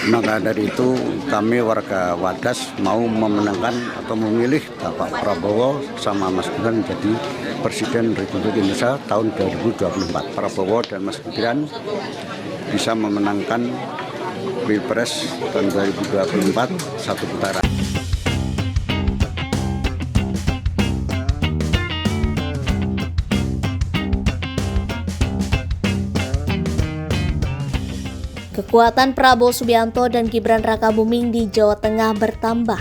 Maka dari itu kami warga Wadas mau memenangkan atau memilih Bapak Prabowo sama Mas Gibran menjadi Presiden Republik Indonesia tahun 2024. Prabowo dan Mas Gibran bisa memenangkan Pilpres tahun 2024 satu putaran. Kekuatan Prabowo Subianto dan Gibran Rakabuming di Jawa Tengah bertambah.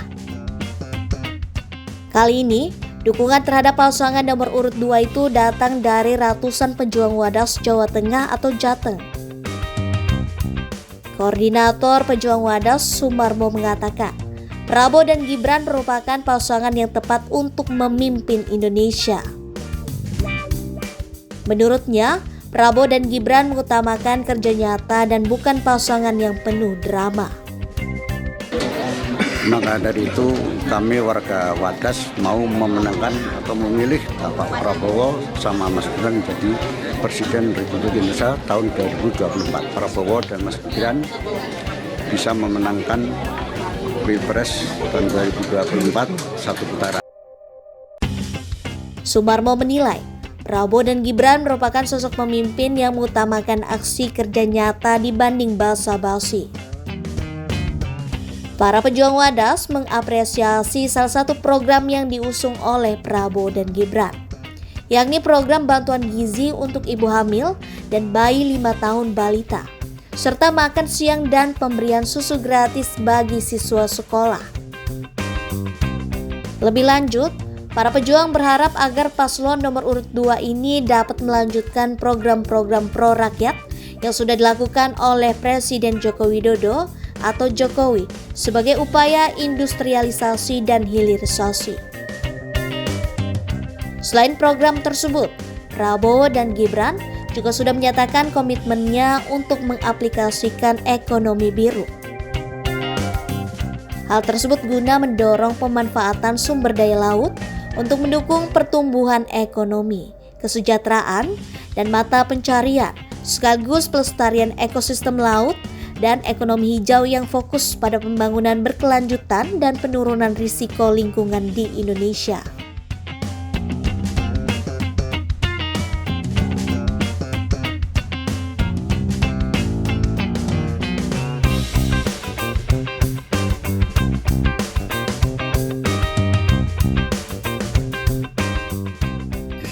Kali ini, dukungan terhadap pasangan nomor urut 2 itu datang dari ratusan pejuang Wadas Jawa Tengah atau Jateng. Koordinator Pejuang Wadas Sumarmo mengatakan, Prabowo dan Gibran merupakan pasangan yang tepat untuk memimpin Indonesia. Menurutnya, Prabowo dan Gibran mengutamakan kerja nyata dan bukan pasangan yang penuh drama. Maka dari itu kami warga Wadas mau memenangkan atau memilih Bapak Prabowo sama Mas Gibran menjadi Presiden Republik Indonesia tahun 2024. Prabowo dan Mas Gibran bisa memenangkan Pilpres tahun 2024 satu putaran. Sumarmo menilai Prabowo dan Gibran merupakan sosok pemimpin yang mengutamakan aksi kerja nyata dibanding basa-basi. Para pejuang Wadas mengapresiasi salah satu program yang diusung oleh Prabowo dan Gibran, yakni program bantuan gizi untuk ibu hamil dan bayi 5 tahun balita, serta makan siang dan pemberian susu gratis bagi siswa sekolah. Lebih lanjut, para pejuang berharap agar paslon nomor urut 2 ini dapat melanjutkan program-program pro rakyat yang sudah dilakukan oleh Presiden Joko Widodo atau Jokowi sebagai upaya industrialisasi dan hilirisasi. Selain program tersebut, Prabowo dan Gibran juga sudah menyatakan komitmennya untuk mengaplikasikan ekonomi biru. Hal tersebut guna mendorong pemanfaatan sumber daya laut untuk mendukung pertumbuhan ekonomi, kesejahteraan, dan mata pencarian, sekaligus pelestarian ekosistem laut dan ekonomi hijau yang fokus pada pembangunan berkelanjutan dan penurunan risiko lingkungan di Indonesia.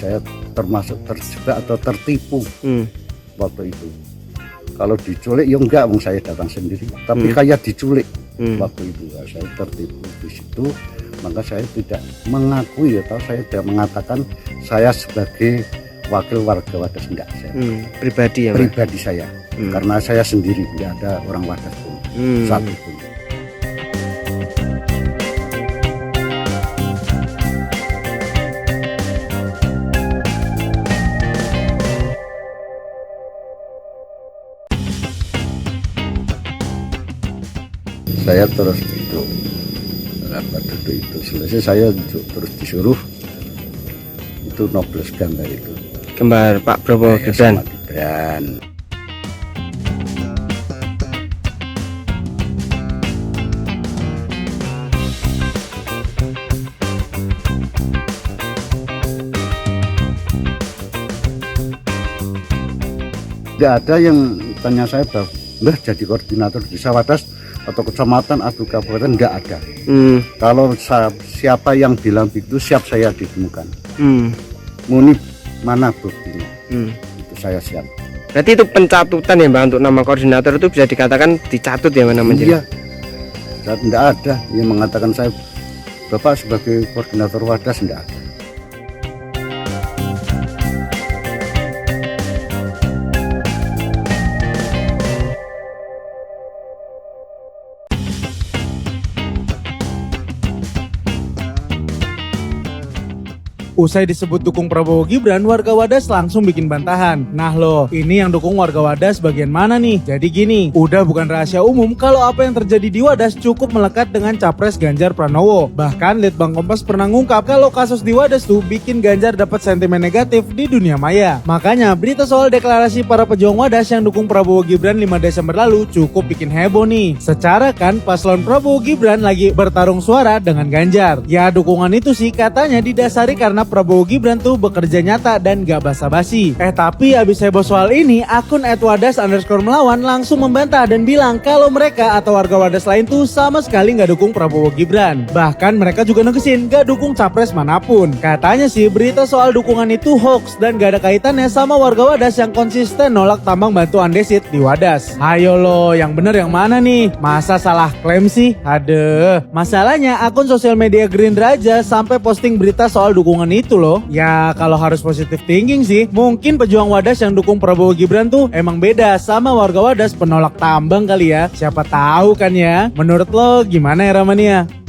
Saya termasuk terjebak atau tertipu waktu itu. Kalau diculik ya enggak, saya datang sendiri. Tapi kayak diculik waktu itu, saya tertipu di situ. Maka saya tidak mengakui atau saya tidak mengatakan saya sebagai wakil warga Wadas, enggak. Saya Pribadi ya, pribadi saya, karena saya sendiri, tidak ada orang Wadas pun satu pun. Saya terus duduk itu selesai, saya terus disuruh itu nobles gambar itu gambar Pak Prabowo Gibran. Gibran. Tidak ada yang tanya saya bahwa jadi koordinator desa Wadas atau kecamatan atau kabupaten, enggak ada. Kalau siapa yang bilang begitu, siap saya ditemukan. Muni mana buktinya? Itu saya siap. Berarti itu pencatutan ya Mbak, untuk nama koordinator itu bisa dikatakan dicatut ya mana menjadi? Iya, tidak ada yang mengatakan saya Bapak sebagai koordinator Wadas, tidak ada. Usai disebut dukung Prabowo Gibran, warga Wadas langsung bikin bantahan. Nah loh, ini yang dukung warga Wadas bagian mana nih? Jadi gini, udah bukan rahasia umum kalau apa yang terjadi di Wadas cukup melekat dengan Capres Ganjar Pranowo. Bahkan Litbang Kompas pernah ngungkap kalau kasus di Wadas tuh bikin Ganjar dapat sentimen negatif di dunia maya. Makanya berita soal deklarasi para pejuang Wadas yang dukung Prabowo Gibran 5 Desember lalu cukup bikin heboh nih. Secara kan paslon Prabowo Gibran lagi bertarung suara dengan Ganjar. Ya dukungan itu sih katanya didasari karena Prabowo Gibran tuh bekerja nyata dan gak basa-basi. Tapi abis heboh soal ini, akun @wadas_melawan langsung membantah dan bilang kalau mereka atau warga Wadas lain tuh sama sekali gak dukung Prabowo Gibran. Bahkan mereka juga negesin gak dukung capres manapun. Katanya sih berita soal dukungan itu hoax dan gak ada kaitannya sama warga Wadas yang konsisten nolak tambang batu andesit di Wadas. Ayo lo, yang bener yang mana nih? Masa salah klaim sih? Aduh, masalahnya akun sosial media Gerindra aja sampai posting berita soal dukungan itu loh. Ya kalau harus positive thinking sih, mungkin pejuang Wadas yang dukung Prabowo Gibran tuh emang beda sama warga Wadas penolak tambang kali ya. Siapa tahu kan ya. Menurut lo gimana ya Ramania?